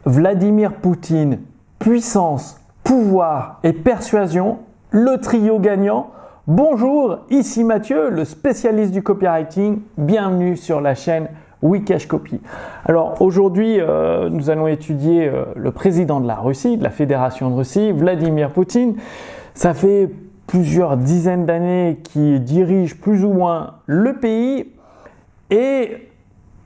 Vladimir Poutine, puissance, pouvoir et persuasion, le trio gagnant. Bonjour, ici Mathieu, le spécialiste du copywriting. Bienvenue sur la chaîne Wikash Copy. Alors aujourd'hui, nous allons étudier le président de la Russie, de la Fédération de Russie, Vladimir Poutine. Ça fait plusieurs dizaines d'années qu'il dirige plus ou moins le pays et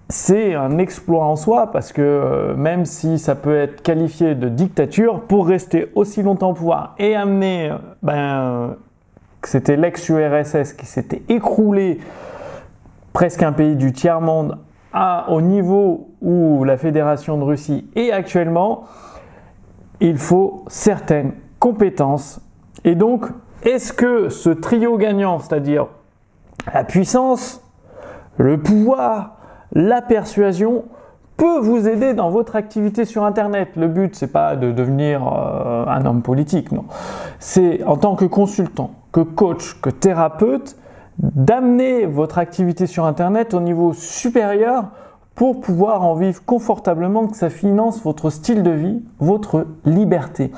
c'est un exploit en soi parce que même si ça peut être qualifié de dictature, pour rester aussi longtemps au pouvoir et amener, c'était l'ex-URSS qui s'était écroulé, presque un pays du tiers-monde, au niveau où la Fédération de Russie est actuellement, il faut certaines compétences. Et donc, est-ce que ce trio gagnant, c'est-à-dire la puissance, le pouvoir, la persuasion, peut vous aider dans votre activité sur Internet? Le but, c'est pas de devenir un homme politique, non. C'est en tant que consultant, que coach, que thérapeute, d'amener votre activité sur Internet au niveau supérieur pour pouvoir en vivre confortablement, que ça finance votre style de vie, votre liberté.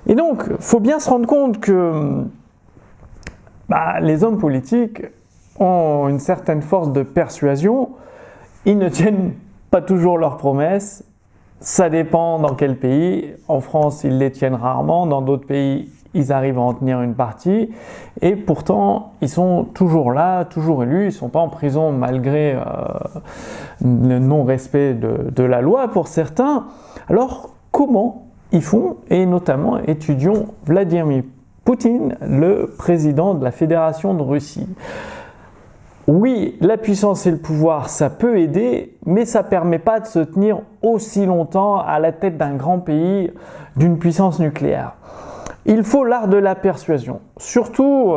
Et donc, il faut bien se rendre compte que les hommes politiques ont une certaine force de persuasion. Ils ne tiennent pas toujours leurs promesses. Ça dépend dans quel pays. En France, ils les tiennent rarement. Dans d'autres pays, ils arrivent à en tenir une partie. Et pourtant, ils sont toujours là, toujours élus. Ils ne sont pas en prison malgré le non-respect de la loi pour certains. Alors, comment ils font? Et notamment, étudions Vladimir Poutine, le président de la Fédération de Russie. Oui, la puissance et le pouvoir, ça peut aider, mais ça ne permet pas de se tenir aussi longtemps à la tête d'un grand pays, d'une puissance nucléaire. Il faut l'art de la persuasion, surtout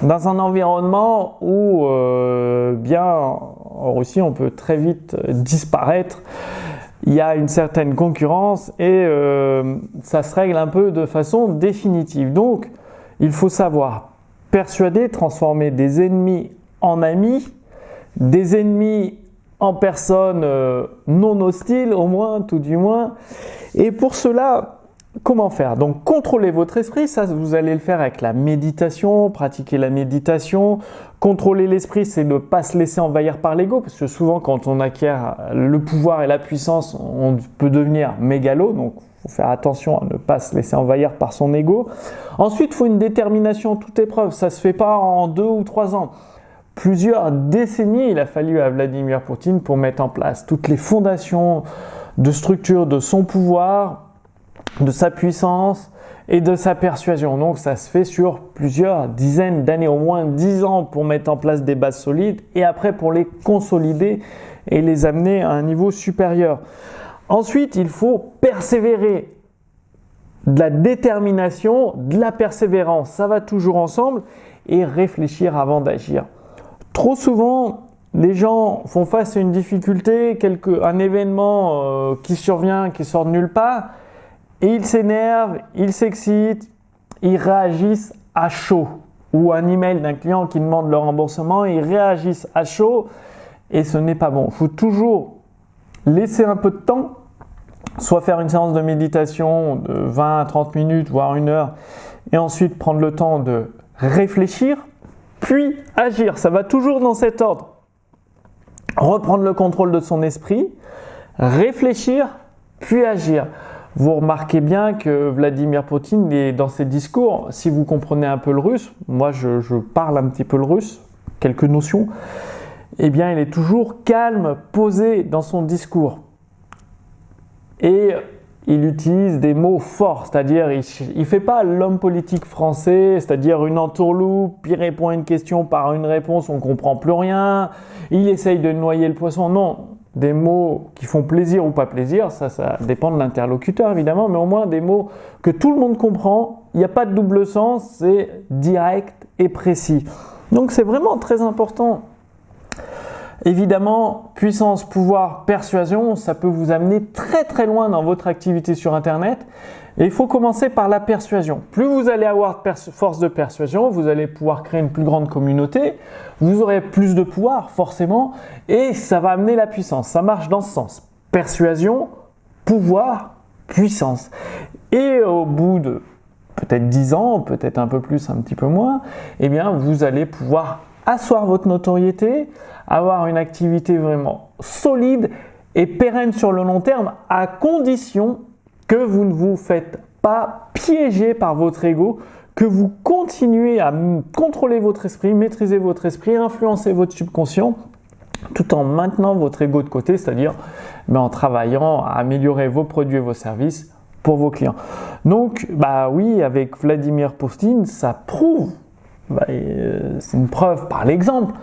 dans un environnement où, en Russie, on peut très vite disparaître. Il y a une certaine concurrence et ça se règle un peu de façon définitive. Donc, il faut savoir persuader, transformer des ennemis en amis, des ennemis en personnes non hostiles, au moins, tout du moins. Et pour cela, comment faire? Donc, contrôlez votre esprit, ça vous allez le faire avec la méditation, pratiquer la méditation. Contrôler l'esprit, c'est ne pas se laisser envahir par l'ego, parce que souvent, quand on acquiert le pouvoir et la puissance, on peut devenir mégalo, donc il faut faire attention à ne pas se laisser envahir par son ego. Ensuite, il faut une détermination à toute épreuve. Ça ne se fait pas en 2 ou 3 ans. Plusieurs décennies, il a fallu à Vladimir Poutine pour mettre en place toutes les fondations de structure de son pouvoir, de sa puissance et de sa persuasion. Donc, ça se fait sur plusieurs dizaines d'années, au moins 10 ans pour mettre en place des bases solides et après pour les consolider et les amener à un niveau supérieur. Ensuite, il faut persévérer. De la détermination, de la persévérance, ça va toujours ensemble, et réfléchir avant d'agir. Trop souvent, les gens font face à une difficulté, un événement qui survient, qui sort de nulle part, et ils s'énervent, ils s'excitent, ils réagissent à chaud. Ou un email d'un client qui demande le remboursement, ils réagissent à chaud, et ce n'est pas bon. Il faut toujours laisser un peu de temps, soit faire une séance de méditation de 20 à 30 minutes, voire 1 heure, et ensuite prendre le temps de réfléchir, puis agir. Ça va toujours dans cet ordre. Reprendre le contrôle de son esprit, réfléchir, puis agir. Vous remarquez bien que Vladimir Poutine, dans ses discours, si vous comprenez un peu le russe, moi je parle un petit peu le russe, quelques notions, eh bien il est toujours calme, posé dans son discours. Et il utilise des mots forts, c'est-à-dire il ne fait pas l'homme politique français, c'est-à-dire une entourloupe, il répond à une question par une réponse, on ne comprend plus rien, il essaye de noyer le poisson. Non, des mots qui font plaisir ou pas plaisir, ça dépend de l'interlocuteur évidemment, mais au moins des mots que tout le monde comprend, il n'y a pas de double sens, c'est direct et précis. Donc c'est vraiment très important. Évidemment, puissance, pouvoir, persuasion, ça peut vous amener très très loin dans votre activité sur Internet. Et il faut commencer par la persuasion. Plus vous allez avoir force de persuasion, vous allez pouvoir créer une plus grande communauté, vous aurez plus de pouvoir forcément, et ça va amener la puissance. Ça marche dans ce sens. Persuasion, pouvoir, puissance. Et au bout de peut-être 10 ans, peut-être un peu plus, un petit peu moins, eh bien, vous allez pouvoir asseoir votre notoriété, avoir une activité vraiment solide et pérenne sur le long terme, à condition que vous ne vous faites pas piéger par votre ego, que vous continuez à contrôler votre esprit, maîtriser votre esprit, influencer votre subconscient, tout en maintenant votre ego de côté, c'est-à-dire en travaillant à améliorer vos produits et vos services pour vos clients. Donc, oui, avec Vladimir Poutine, ça prouve, c'est une preuve par l'exemple,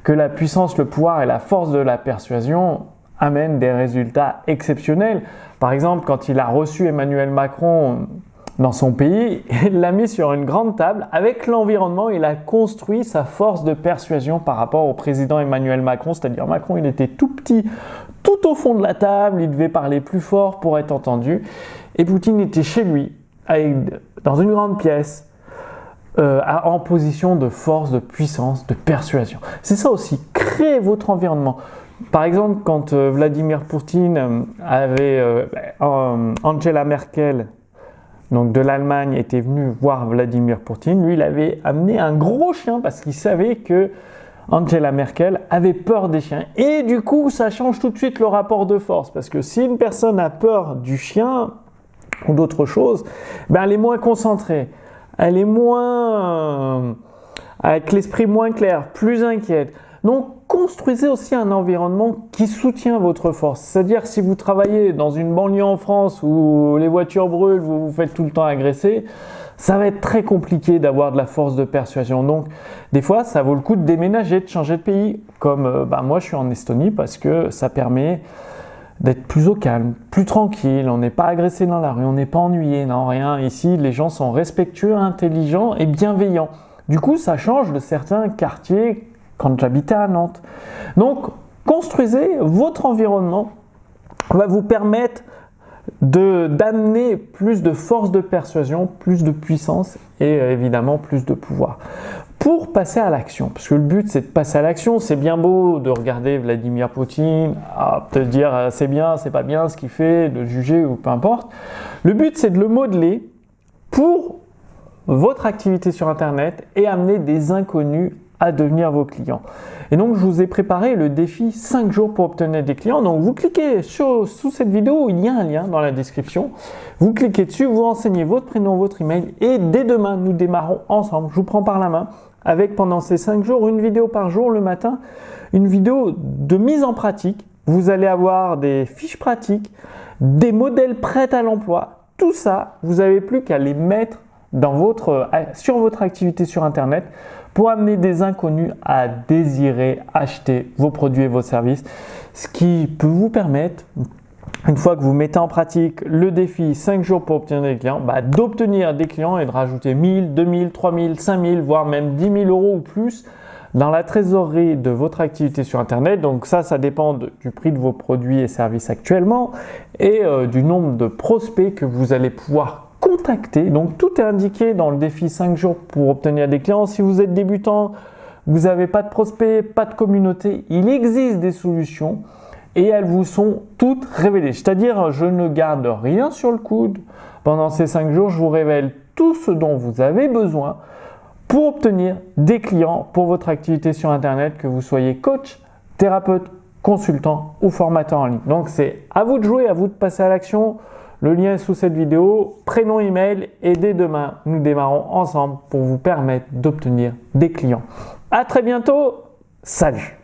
que la puissance, le pouvoir et la force de la persuasion amènent des résultats exceptionnels. Par exemple, quand il a reçu Emmanuel Macron dans son pays, il l'a mis sur une grande table. Avec l'environnement, il a construit sa force de persuasion par rapport au président Emmanuel Macron. C'est-à-dire Macron, il était tout petit, tout au fond de la table, il devait parler plus fort pour être entendu. Et Poutine était chez lui, dans une grande pièce, en position de force, de puissance, de persuasion. C'est ça aussi, créez votre environnement. Par exemple, quand Vladimir Poutine avait Angela Merkel, donc de l'Allemagne, était venu voir Vladimir Poutine, lui, il avait amené un gros chien parce qu'il savait que Angela Merkel avait peur des chiens. Et du coup, ça change tout de suite le rapport de force. Parce que si une personne a peur du chien ou d'autre chose, elle est moins concentrée. Elle est moins avec l'esprit moins clair, plus inquiète. Donc, construisez aussi un environnement qui soutient votre force. C'est-à-dire, si vous travaillez dans une banlieue en France où les voitures brûlent, vous vous faites tout le temps agresser, ça va être très compliqué d'avoir de la force de persuasion. Donc, des fois, ça vaut le coup de déménager, de changer de pays. Comme moi, je suis en Estonie parce que ça permet d'être plus au calme, plus tranquille. On n'est pas agressé dans la rue, on n'est pas ennuyé, non, rien. Ici, les gens sont respectueux, intelligents et bienveillants. Du coup, ça change de certains quartiers quand j'habitais à Nantes. Donc, construisez votre environnement, va vous permettre d'amener plus de force de persuasion, plus de puissance et évidemment plus de pouvoir. Pour passer à l'action, parce que le but c'est de passer à l'action, c'est bien beau de regarder Vladimir Poutine, de dire c'est bien, c'est pas bien ce qu'il fait, de juger ou peu importe. Le but c'est de le modeler pour votre activité sur Internet et amener des inconnus à devenir vos clients. Et donc, je vous ai préparé le défi 5 jours pour obtenir des clients. Donc, vous cliquez sous cette vidéo, il y a un lien dans la description. Vous cliquez dessus, vous renseignez votre prénom, votre email et dès demain, nous démarrons ensemble. Je vous prends par la main avec pendant ces 5 jours, une vidéo par jour le matin, une vidéo de mise en pratique. Vous allez avoir des fiches pratiques, des modèles prêts à l'emploi. Tout ça, vous n'avez plus qu'à les mettre sur votre activité sur Internet pour amener des inconnus à désirer acheter vos produits et vos services, ce qui peut vous permettre, une fois que vous mettez en pratique le défi 5 jours pour obtenir des clients, d'obtenir des clients et de rajouter 1000, 2000, 3000, 5000, voire même 10 000 euros ou plus dans la trésorerie de votre activité sur Internet. Donc ça dépend du prix de vos produits et services actuellement et du nombre de prospects que vous allez pouvoir contacter. Donc tout est indiqué dans le défi 5 jours pour obtenir des clients. Si vous êtes débutant, vous n'avez pas de prospects, pas de communauté, il existe des solutions et elles vous sont toutes révélées. C'est-à-dire, je ne garde rien sur le coude. Pendant ces 5 jours, je vous révèle tout ce dont vous avez besoin pour obtenir des clients pour votre activité sur Internet, que vous soyez coach, thérapeute, consultant ou formateur en ligne. Donc c'est à vous de jouer, à vous de passer à l'action. Le lien est sous cette vidéo, prénom, email et dès demain, nous démarrons ensemble pour vous permettre d'obtenir des clients. À très bientôt, salut!